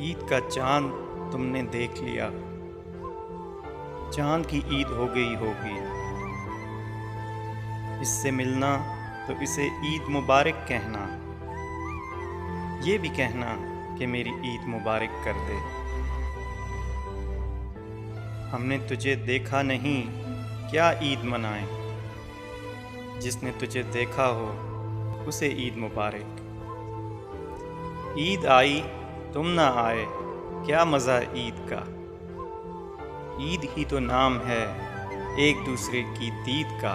ईद का चांद तुमने देख लिया, चांद की ईद हो गई होगी। इससे मिलना तो इसे ईद मुबारक कहना, ये भी कहना कि मेरी ईद मुबारक कर दे। हमने तुझे देखा नहीं, क्या ईद मनाएं। जिसने तुझे देखा हो उसे ईद मुबारक। ईद आई तुम ना आए, क्या मज़ा ईद का। ईद ही तो नाम है एक दूसरे की दीद का।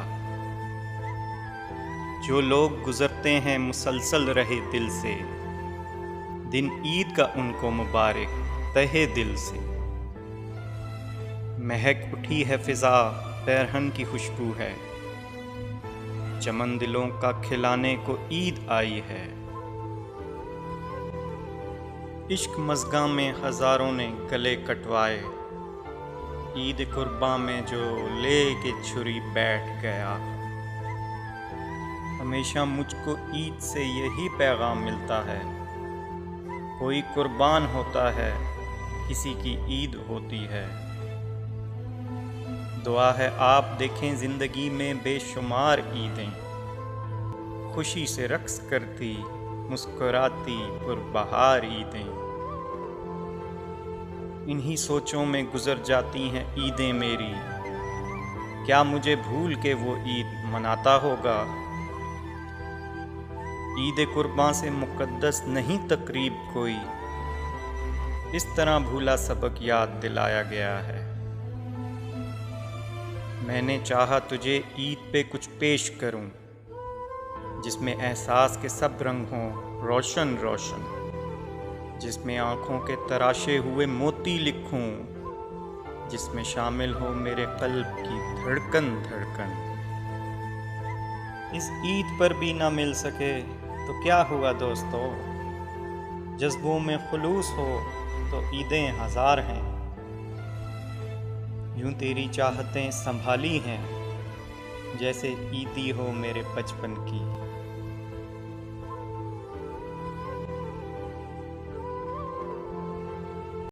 जो लोग गुज़रते हैं मुसलसल रहे दिल से, दिन ईद का उनको मुबारक तहे दिल से। महक उठी है फ़िज़ा, पैरहन की खुशबू है, चमन दिलों का खिलाने को ईद आई है। इश्क मज़गा में हज़ारों ने गले कटवाए, ईद कुर्बां में जो ले के छुरी बैठ गया। हमेशा मुझको ईद से यही पैगाम मिलता है, कोई कुर्बान होता है किसी की ईद होती है। दुआ है आप देखें ज़िंदगी में बेशुमार ईदें, खुशी से रक्स करती मुस्कुराती पुरबहार ईदें। इन्हीं सोचों में गुज़र जाती हैं ईदें मेरी, क्या मुझे भूल के वो ईद मनाता होगा। ईद कुर्बां से मुक़द्दस नहीं तकरीब कोई, इस तरह भूला सबक याद दिलाया गया है। मैंने चाहा तुझे ईद पे कुछ पेश करूं, जिसमें एहसास के सब रंग हों रोशन रोशन, जिसमें आँखों के तराशे हुए मोती लिखूं, जिसमें शामिल हो मेरे क़ल्ब की धड़कन धड़कन। इस ईद पर भी ना मिल सके तो क्या हुआ दोस्तों, जज्बों में खुलूस हो तो ईदें हज़ार हैं। यूं तेरी चाहतें संभाली हैं, जैसे ईदी हो मेरे बचपन की।